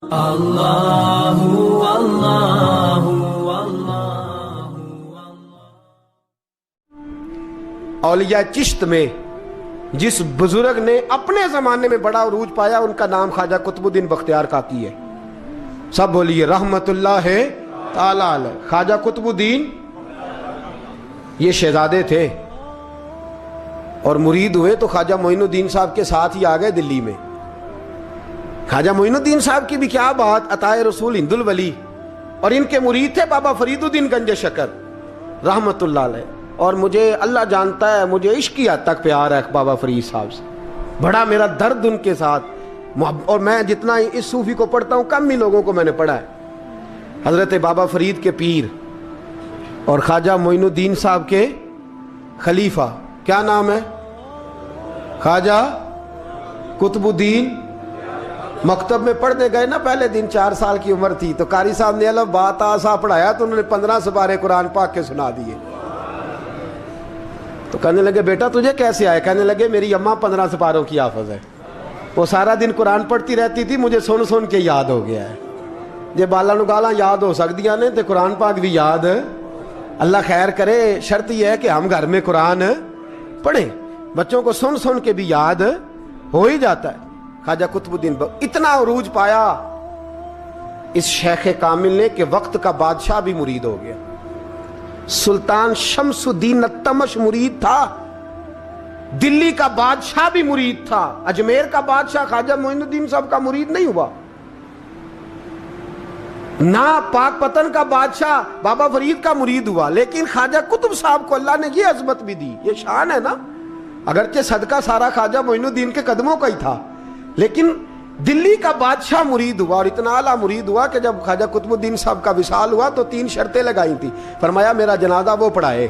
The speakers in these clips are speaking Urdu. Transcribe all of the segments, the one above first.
اللہ اللہ اولیاء چشت میں جس بزرگ نے اپنے زمانے میں بڑا عروج پایا ان کا نام خواجہ قطب الدین بختیار کاکی ہے. سب بولیے رحمت اللہ تعالی علیہ. خواجہ قطب الدین یہ شہزادے تھے اور مرید ہوئے تو خواجہ معین الدین صاحب کے ساتھ ہی آ گئے دلی میں. خواجہ معین الدین صاحب کی بھی کیا بات، عطائے رسول ہند الولی، اور ان کے مرید تھے بابا فرید الدین گنج شکر رحمت اللہ علیہ. اور مجھے اللہ جانتا ہے مجھے عشق کی حد تک پیار ہے بابا فرید صاحب سے، بڑا میرا درد ان کے ساتھ. اور میں جتنا اس صوفی کو پڑھتا ہوں کم ہی لوگوں کو میں نے پڑھا ہے. حضرت بابا فرید کے پیر اور خواجہ معین الدین صاحب کے خلیفہ کیا نام ہے؟ خواجہ قطب الدین. مکتب میں پڑھنے گئے نا پہلے دن، 4 سال کی عمر تھی، تو قاری صاحب نے الف با تا سا پڑھایا تو انہوں نے 15 سپارے قرآن پاک کے سنا دیے. تو کہنے لگے بیٹا تجھے کیسے آئے؟ کہنے لگے میری اماں 15 سپاروں کی حافظ ہے، وہ سارا دن قرآن پڑھتی رہتی تھی، مجھے سن سن کے یاد ہو گیا ہے. یہ بالا نگالا یاد ہو سکدیاں نے تے قرآن پاک بھی یاد. اللہ خیر کرے، شرط یہ ہے کہ ہم گھر میں قرآن پڑھیں، بچوں کو سن سن کے بھی یاد ہو ہی جاتا ہے. خواجہ قطب الدین اتنا عروج پایا اس شیخ کامل نے کہ وقت کا بادشاہ بھی مرید ہو گیا. سلطان شمس الدین التمش مرید تھا، دلی کا بادشاہ بھی مرید تھا. اجمیر کا بادشاہ خواجہ معین الدین صاحب کا مرید نہیں ہوا، نہ پاک پتن کا بادشاہ بابا فرید کا مرید ہوا. لیکن خواجہ قطب صاحب کو اللہ نے یہ عظمت بھی دی، یہ شان ہے نا. اگرچہ صدقہ سارا خواجہ معین الدین کے قدموں کا ہی تھا، لیکن دلی کا بادشاہ مرید ہوا، اور اتنا اعلیٰ مرید ہوا کہ جب خواجہ قطب الدین صاحب کا وصال ہوا تو 3 شرطیں لگائی تھی. فرمایا میرا جنازہ وہ پڑھائے،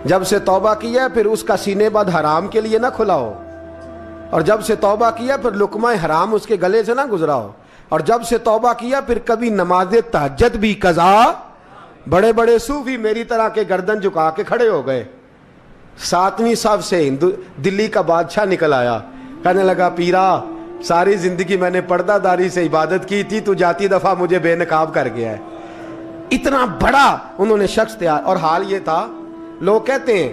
جب سے توبہ کیا پھر اس کا سینے بد حرام کے لیے نہ کھلا ہو، اور جب سے توبہ کیا پھر لقمہ حرام اس کے گلے سے نہ گزرا ہو، اور جب سے توبہ کیا پھر کبھی نماز تہجد بھی قضا. بڑے بڑے صوفی میری طرح کے گردن جھکا کے کھڑے ہو گئے. 7ویں صف سے دلی کا بادشاہ نکل آیا، کہنے لگا پیرا ساری زندگی میں نے پردہ داری سے عبادت کی تھی، تو جاتی دفعہ مجھے بے نقاب کر گیا ہے. اتنا بڑا انہوں نے شخص تیار. اور حال یہ تھا، لوگ کہتے ہیں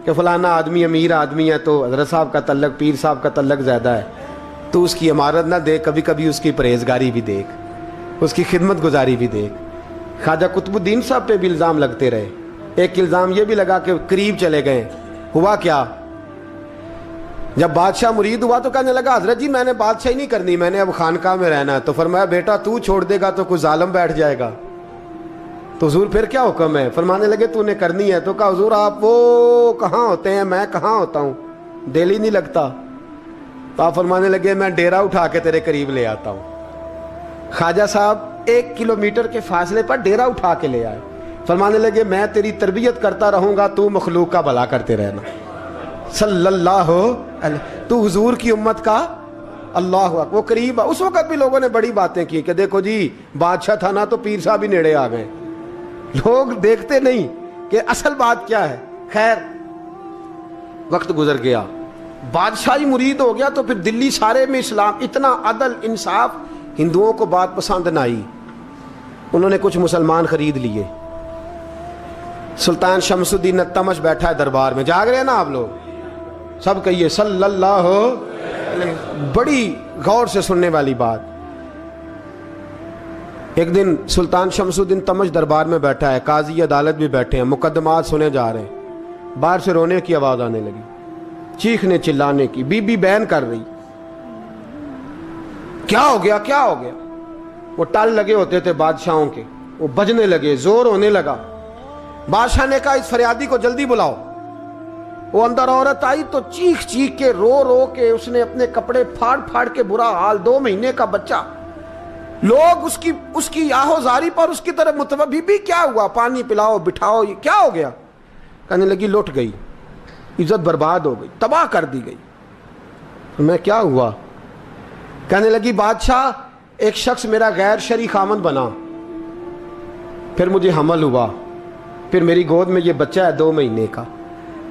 کہ فلانا آدمی امیر آدمی ہے تو حضرت صاحب کا تعلق پیر صاحب کا تعلق زیادہ ہے، تو اس کی عمارت نہ دیکھ، کبھی کبھی اس کی پرہیزگاری بھی دیکھ، اس کی خدمت گزاری بھی دیکھ. خواجہ قطب الدین صاحب پہ بھی الزام لگتے رہے. ایک الزام یہ بھی لگا کہ قریب چلے گئے. ہوا کیا، جب بادشاہ مرید ہوا تو کہنے لگا حضرت جی میں نے بادشاہی نہیں کرنی، میں نے اب خانقاہ میں رہنا ہے. تو فرمایا بیٹا تو چھوڑ دے گا تو کوئی ظالم بیٹھ جائے گا. تو حضور پھر کیا حکم ہے؟ فرمانے لگے تو نے کرنی ہے. تو کہا حضور آپ وہ کہاں ہوتے ہیں، میں کہاں ہوتا ہوں، دل ہی نہیں لگتا. تو آپ فرمانے لگے میں ڈیرا اٹھا کے تیرے قریب لے آتا ہوں. خواجہ صاحب 1 کلومیٹر کے فاصلے پر ڈیرا اٹھا کے لے آئے. فرمانے لگے میں تیری تربیت کرتا رہوں گا، تو مخلوق کا بھلا کرتے رہنا. صلی اللہ علیہ، تو حضور کی امت کا اللہ اکبر. وہ قریب. اس وقت بھی لوگوں نے بڑی باتیں کی کہ دیکھو جی بادشاہ تھا نا تو پیر صاحب بھی نیڑے آ گئے. لوگ دیکھتے نہیں کہ اصل بات کیا ہے. خیر وقت گزر گیا، بادشاہی مرید ہو گیا، تو پھر دلی سارے میں اسلام، اتنا عدل انصاف. ہندوؤں کو بات پسند نہ آئی، انہوں نے کچھ مسلمان خرید لیے. سلطان شمس الدین التمش بیٹھا ہے دربار میں. جاگ رہے ہیں نا آپ لوگ؟ سب کہیے صلی اللہ علیہ. بڑی غور سے سننے والی بات. ایک دن سلطان شمس الدین تمش دربار میں بیٹھا ہے، قاضی عدالت بھی بیٹھے ہیں، مقدمات سنے جا رہے ہیں. باہر سے رونے کی آواز آنے لگی، چیخنے چلانے کی. بی بی بیان کر رہی کیا ہو گیا کیا ہو گیا. وہ ٹال لگے ہوتے تھے بادشاہوں کے، وہ بجنے لگے، زور ہونے لگا. بادشاہ نے کہا اس فریادی کو جلدی بلاؤ. وہ اندر عورت آئی تو چیخ چیخ کے رو رو کے اس نے اپنے کپڑے پھاڑ پھاڑ کے برا حال، 2 مہینے کا بچہ. لوگ اس کی آہو زاری پر اس کی طرف متوجہ. بھی کیا ہوا؟ پانی پلاؤ بٹھاؤ، یہ کیا ہو گیا؟ کہنے لگی لٹ گئی، عزت برباد ہو گئی، تباہ کر دی گئی. میں کیا ہوا؟ کہنے لگی بادشاہ ایک شخص میرا غیر شرعی خامند بنا، پھر مجھے حمل ہوا، پھر میری گود میں یہ بچہ ہے 2 مہینے کا.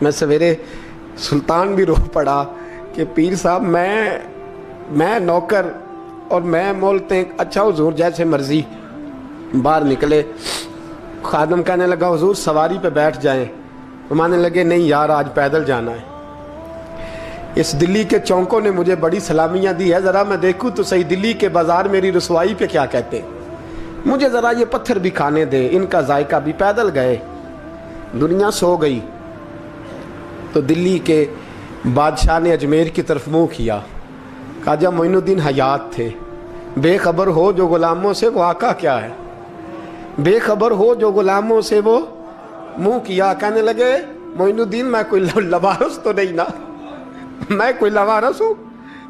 میں سویرے سلطان بھی رو پڑا کہ پیر صاحب میں نوکر اور میں بولتے ہیں اچھا حضور جیسے مرضی. باہر نکلے, خادم کہنے لگا حضور سواری پہ بیٹھ جائیں. مانے لگے نہیں یار آج پیدل جانا ہے. اس دلی کے چونکوں نے مجھے بڑی سلامیاں دی ہے, ذرا میں دیکھوں تو صحیح دلی کے بازار میری رسوائی پہ کیا کہتے ہیں. مجھے ذرا یہ پتھر بھی کھانے دے, ان کا ذائقہ بھی. پیدل گئے, دنیا سو گئی تو دلی کے بادشاہ نے اجمیر کی طرف منہ کیا. خواجہ معین الدین حیات تھے. بے خبر ہو جو غلاموں سے وہ آقا کیا ہے, بے خبر ہو جو غلاموں سے وہ منہ کیا. کہنے لگے معین الدین میں کوئی لوارس تو نہیں نا, میں کوئی لوارس ہوں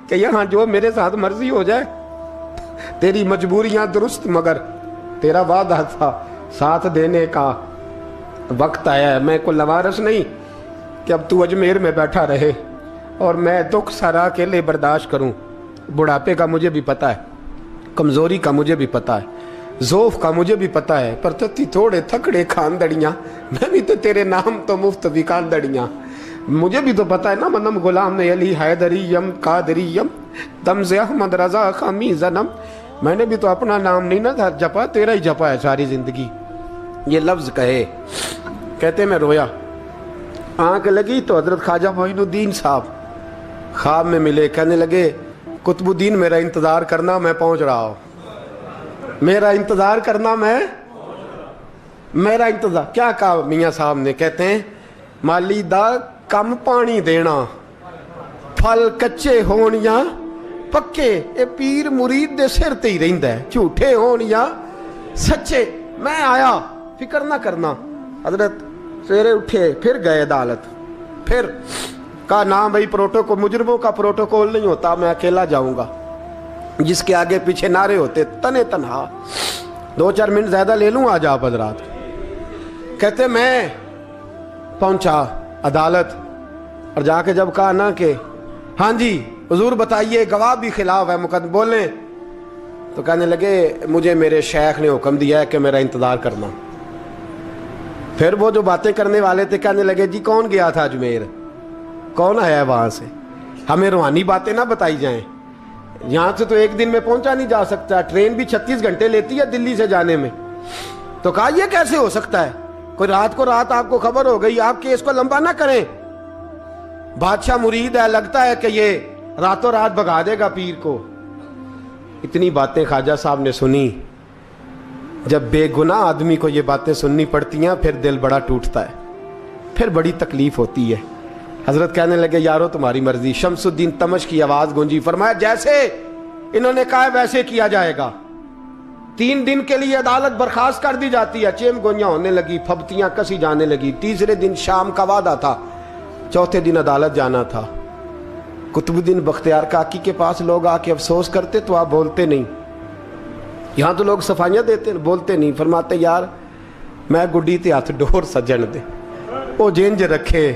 کہ یہاں جو میرے ساتھ مرضی ہو جائے. تیری مجبوریاں درست مگر تیرا وعدہ تھا ساتھ دینے کا وقت آیا ہے. میں کوئی لوارس نہیں کہ اب تو اجمیر میں بیٹھا رہے اور میں دکھ سارا اکیلے برداشت کروں. بڑھاپے کا مجھے بھی پتہ ہے, کمزوری کا مجھے بھی پتہ ہے, ذوف کا مجھے بھی پتہ ہے, پر تتی تھوڑے تھکڑے خاندڑیاں, میں بھی تو تیرے نام تو مفت بھی خاندڑیاں. مجھے بھی تو پتہ ہے نا منم غلام نے علی حیدریم قادریم دمز احمد رضا خامی زنم. میں نے بھی تو اپنا نام نہیں نہ جپا, تیرا ہی جپا ہے ساری زندگی. یہ لفظ کہے, کہتے میں رویا. آنکھ لگی تو حضرت خواجہ معین الدین صاحب خواب میں ملے. کہنے لگے قطب الدین میرا انتظار کرنا, میں پہنچ رہا ہوں. میرا انتظار کرنا, میرا انتظار. کیا کہا میاں صاحب نے؟ کہتے ہیں مالی دا کم پانی دینا, پھل کچے ہون یا پکے, اے پیر مرید دے سر تے ہی رہندا ہے, جھوٹے ہون یا سچے. میں آیا, فکر نہ کرنا. حضرت سویرے اٹھے, پھر گئے عدالت. پھر کہا نہ بھائی پروٹوکول, مجرموں کا پروٹوکول نہیں ہوتا, میں اکیلا جاؤں گا. جس کے آگے پیچھے نعرے ہوتے تنے تنہا. 2-4 منٹ زیادہ لے لوں آج آپ حضرات. کہتے میں پہنچا عدالت اور جا کے جب کہا نا کہ ہاں جی حضور بتائیے, گواہ بھی خلاف ہے, مقدمہ بولیں, تو کہنے لگے مجھے میرے شیخ نے حکم دیا ہے کہ میرا انتظار کرنا. پھر وہ جو باتیں کرنے والے تھے کہنے لگے جی کون گیا تھا اجمیر, کون آیا ہے وہاں سے, ہمیں روحانی باتیں نہ بتائی جائیں. یہاں سے تو ایک دن میں پہنچا نہیں جا سکتا, ٹرین بھی 36 گھنٹے لیتی ہے دلی سے جانے میں. تو کہا یہ کیسے ہو سکتا ہے, کوئی رات کو رات آپ کو خبر ہو گئی, آپ کیس کو لمبا نہ کریں. بادشاہ مرید ہے, لگتا ہے کہ یہ راتوں رات بھگا دے گا پیر کو. اتنی باتیں خواجہ صاحب نے سنی. جب بے گناہ آدمی کو یہ باتیں سننی پڑتی ہیں پھر دل بڑا ٹوٹتا ہے, پھر بڑی تکلیف ہوتی ہے. حضرت کہنے لگے یارو تمہاری مرضی. شمس الدین تمش کی آواز گونجی. فرمایا جیسے انہوں نے کہا ویسے کیا جائے گا. 3 دن کے لیے عدالت برخاست کر دی جاتی ہے. چیم گونیاں ہونے لگی, پھبتیاں کسی جانے لگی. تیسرے دن شام کا وعدہ تھا, چوتھے دن عدالت جانا تھا. قطب الدین بختیار کاکی کے پاس لوگ آ کے افسوس کرتے تو آپ بولتے نہیں. یہاں تو لوگ صفائیاں دیتے بولتے نہیں. فرماتے یار میں گڈی تے ہاتھ ڈور سجن دے, وہ جینج رکھے,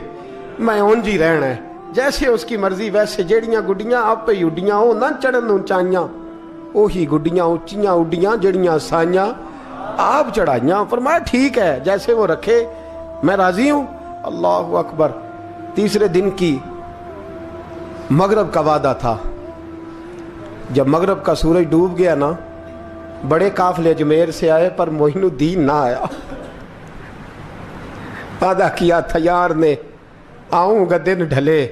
میں اونج ہی رہنا ہے, جیسے اس کی مرضی ویسے. جیڑیاں گڈیاں آپ پہ اڈیاں ہو نہ چڑھن اونچائیاں, وہی گڈیاں اونچیاں اڈیاں جیڑیاں سائیاں آپ چڑھائیاں. فرمایا ٹھیک ہے جیسے وہ رکھے, میں راضی ہوں. اللہ اکبر. تیسرے دن کی مغرب کا وعدہ تھا. جب مغرب کا سورج ڈوب گیا نا, بڑے قافلے اجمیر سے آئے پر معین الدین نہ آیا. وعدہ کیا تھا یار نے, آؤں گا دن ڈھلے.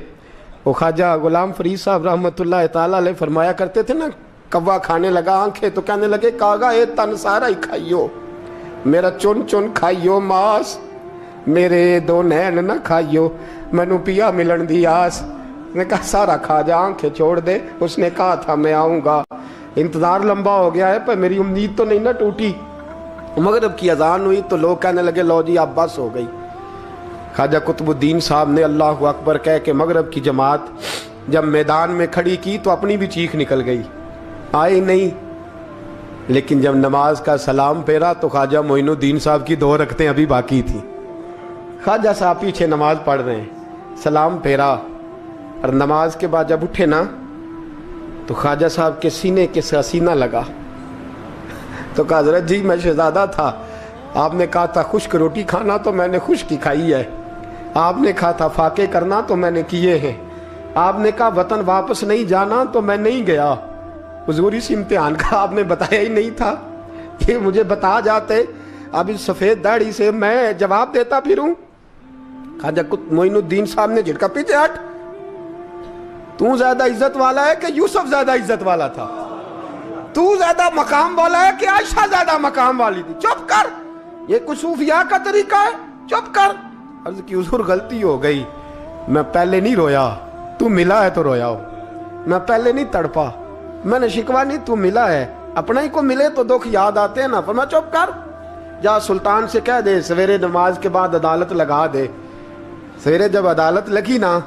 وہ خواجہ غلام فرید صاحب رحمۃ اللہ تعالیٰ علیہ فرمایا کرتے تھے نا, کوا کھانے لگا آنکھیں تو کہنے لگے کاغا اے تن سارا ہی کھائیو, میرا چن چن کھائیو ماس, میرے 2 نین نہ کھائیو, مینو پیا ملن دی آس. نے کہا سارا کھا جا, آنکھیں چھوڑ دے. اس نے کہا تھا میں آؤں گا, انتظار لمبا ہو گیا ہے پر میری امید تو نہیں نہ ٹوٹی. مغرب کی اذان ہوئی تو لوگ کہنے لگے لو جی اب بس ہو گئی. خواجہ قطب الدین صاحب نے اللہ اکبر کہہ کے مغرب کی جماعت جب میدان میں کھڑی کی تو اپنی بھی چیخ نکل گئی, آئی نہیں. لیکن جب نماز کا سلام پھیرا تو خواجہ معین الدین صاحب کی 2 رکعتیں ابھی باقی تھیں. خواجہ صاحب پیچھے نماز پڑھ رہے ہیں, سلام پھیرا اور نماز کے بعد جب اٹھے نا تو خواجہ صاحب کے سینے کے سینہ لگا. تو کہا حضرت جی میں شہزادہ تھا, آپ نے کہا تھا خشک روٹی کھانا تو میں نے خشک ہی کھائی ہے. آپ نے کہا تھا فاقے کرنا تو میں نے کیے ہیں، آپ نے کہا وطن واپس نہیں جانا تو میں نہیں گیا۔ حضور اس امتحان کا آپ نے بتایا ہی نہیں تھا کہ مجھے بتا جاتے، اب اس سفید داڑھی سے میں جواب دیتا پھروں۔ خواجہ معین الدین صاحب نے جھٹکا، پیچھے ہٹ، تو زیادہ عزت والا ہے کہ یوسف زیادہ عزت والا تھا؟ تو زیادہ مقام والا ہے کہ عائشہ زیادہ مقام والی تھی؟ چپ کر، یہ کچھ صوفیاء کا طریقہ ہے، چپ کر۔ عرض کی حضور غلطی ہو گئی، میں پہلے نہیں رویا، تو ملا ہے تو رویا ہو، میں پہلے نہیں تڑپا، میں نے شکوا نہیں، تو ملا ہے، اپنا ہی کو ملے تو دکھ یاد آتے ہیں نا۔ فرمایا چپ کر، جا سلطان سے کہہ دے سویرے نماز کے بعد عدالت لگا دے۔ سویرے جب عدالت لگی نا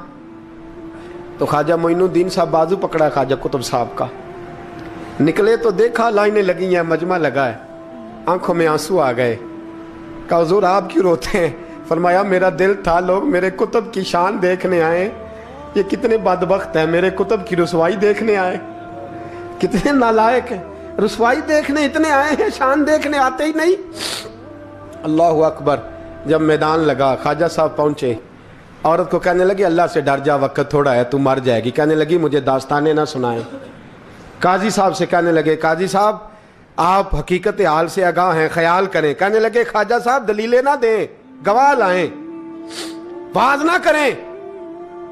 تو خواجہ معین الدین صاحب بازو پکڑا خواجہ قطب صاحب کا، نکلے تو دیکھا لائنیں لگی ہیں، مجمع لگا ہے، آنکھوں میں آنسو آ گئے۔ کہا حضور آپ کیوں روتے ہیں؟ فرمایا میرا دل تھا لوگ میرے کتب کی شان دیکھنے آئے، یہ کتنے بدبخت ہیں، میرے کتب کی رسوائی دیکھنے آئے، کتنے نالائق ہیں، رسوائی دیکھنے اتنے آئے ہیں، شان دیکھنے آتے ہی نہیں۔ اللہ اکبر۔ جب میدان لگا خواجہ صاحب پہنچے، عورت کو کہنے لگی اللہ سے ڈر جا، وقت تھوڑا ہے، تو مر جائے گی۔ کہنے لگی مجھے داستانیں نہ سنائیں۔ قاضی صاحب سے کہنے لگے قاضی صاحب آپ حقیقت حال سے آگاہ ہیں، خیال کریں۔ کہنے لگے خواجہ صاحب دلیلیں نہ دیں، گواہ لائیں، باز نہ کریں۔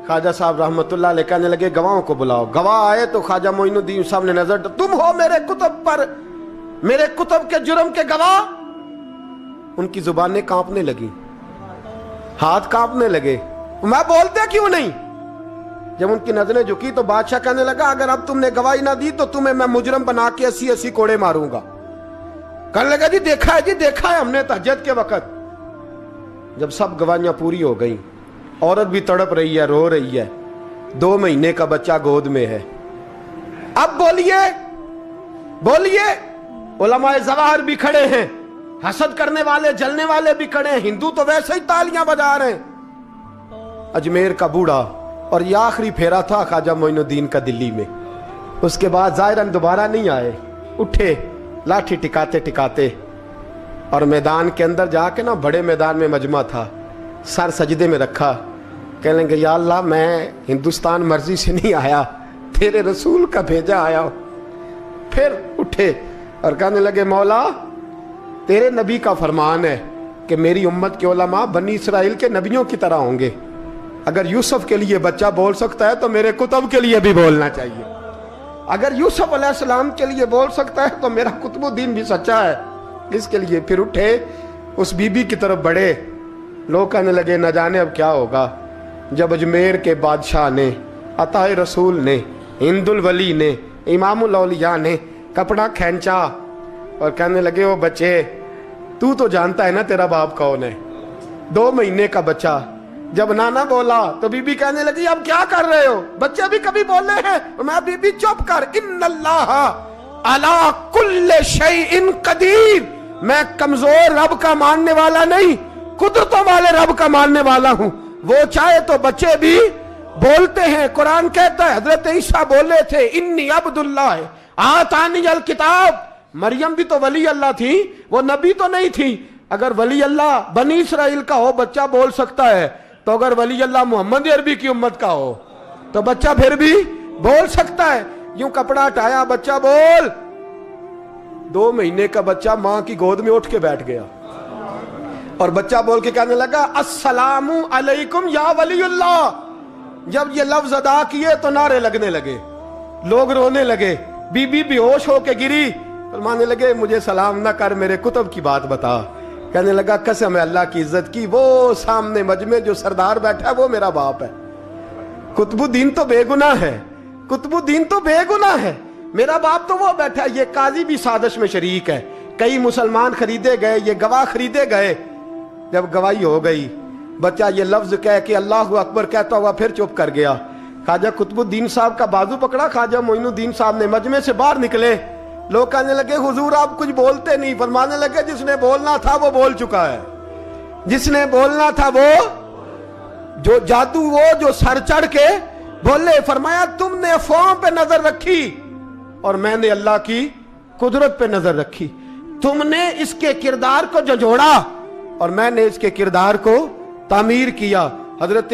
خواجہ صاحب رحمت اللہ علیہ کہنے لگے گواہوں کو بلاؤ۔ گواہ آئے تو خواجہ معین الدین صاحب نے نظر، تم ہو میرے کتب پر، میرے کتب کے جرم کے گواہ؟ ان کی زبانیں کانپنے لگی، ہاتھ کانپنے لگے، میں بولتے کیوں نہیں؟ جب ان کی نظریں جھکی تو بادشاہ کہنے لگا اگر اب تم نے گواہی نہ دی تو تمہیں میں مجرم بنا کے 80 کوڑے ماروں گا۔ کہنے لگا جی دیکھا ہے ہم نے تہجد کے وقت۔ جب سب گواہیاں پوری ہو گئیں، عورت بھی تڑپ رہی ہے، رو رہی ہے، 2 مہینے کا بچہ گود میں ہے۔ اب بولیے، علماء ظواہر بھی کھڑے ہیں، حسد کرنے والے جلنے والے بھی کھڑے ہیں، ہندو تو ویسے ہی تالیاں بجا رہے ہیں۔ اجمیر کا بوڑھا، اور یہ آخری پھیرا تھا خواجہ معین الدین کا دلی میں، اس کے بعد ظاہراً دوبارہ نہیں آئے۔ اٹھے لاٹھی ٹکاتے ٹکاتے اور میدان کے اندر جا کے نا، بڑے میدان میں مجمع تھا، سر سجدے میں رکھا، کہنے لگے یا اللہ میں ہندوستان مرضی سے نہیں آیا، تیرے رسول کا بھیجا آیا ہوں۔ پھر اٹھے اور کہنے لگے مولا تیرے نبی کا فرمان ہے کہ میری امت کے علماء بنی اسرائیل کے نبیوں کی طرح ہوں گے، اگر یوسف کے لیے بچہ بول سکتا ہے تو میرے کتب کے لیے بھی بولنا چاہیے، اگر یوسف علیہ السلام کے لیے بول سکتا ہے تو میرا قطب الدین بھی سچا ہے، اس کے لیے۔ پھر اٹھے اس بی بی کی طرف بڑھے، لوگ کہنے لگے نہ جانے اب کیا ہوگا۔ جب اجمیر کے بادشاہ نے، عطا رسول نے، ہند الولی نے، امام الاولیاء نے کپڑا کھینچا اور کہنے لگے وہ بچے تو جانتا ہے نا تیرا باپ کون ہے، 2 مہینے کا بچہ۔ جب نانا بولا تو بی بی کہنے لگی اب کیا کر رہے ہو، بچے بھی کبھی بولے ہیں؟ میں بی بی چپ کر، ان اللہ علی کل شیء قدیر، میں کمزور رب کا ماننے والا نہیں، قدرتوں والے رب کا ماننے والا ہوں، وہ چاہے تو بچے بھی بولتے ہیں۔ قرآن کہتا ہے حضرت عیسیٰ بولے تھے انی عبداللہ آتانی الکتاب، مریم بھی تو ولی اللہ تھی، وہ نبی تو نہیں تھی۔ اگر ولی اللہ بنی اسرائیل کا ہو بچہ بول سکتا ہے، تو اگر ولی اللہ محمد عربی کی امت کا ہو تو بچہ پھر بھی بول سکتا ہے۔ یوں کپڑا ہٹایا، بچہ بول، 2 مہینے کا بچہ ماں کی گود میں اٹھ کے بیٹھ گیا اور بچہ بول کے کہنے لگا السلام علیکم یا ولی اللہ۔ جب یہ لفظ ادا کیے تو نعرے لگنے لگے، لوگ رونے لگے، بی بی بے ہوش ہو کے گری، فرمانے لگے مجھے سلام نہ کر، میرے کتب کی بات بتا۔ کہنے لگا قسم ہے اللہ کی عزت کی، وہ سامنے مجمع جو سردار بیٹھا ہے وہ میرا باپ ہے، قطب الدین تو بے گناہ ہے، قطب الدین تو بے گناہ ہے، میرا باپ تو وہ بیٹھا ہے۔ یہ قاضی بھی سازش میں شریک ہے، کئی مسلمان خریدے گئے، یہ گواہ خریدے گئے۔ جب گواہی ہو گئی، بچہ یہ لفظ کہہ کے اللہ اکبر کہتا ہوا پھر چپ کر گیا۔ خواجہ قطب الدین صاحب کا بازو پکڑا، خواجہ معین الدین صاحب نے مجمع سے باہر نکلے، لوگ کہنے لگے حضور آپ کچھ بولتے نہیں۔ فرمانے لگے جس نے بولنا تھا وہ بول چکا ہے، جس نے بولنا تھا وہ جو جادو، وہ جو سر چڑھ کے بولے۔ فرمایا تم نے افواہوں پہ نظر رکھی اور میں نے اللہ کی قدرت پہ نظر رکھی، تم نے اس کے کردار کو جھنجھوڑا اور میں نے اس کے کردار کو تعمیر کیا۔ حضرت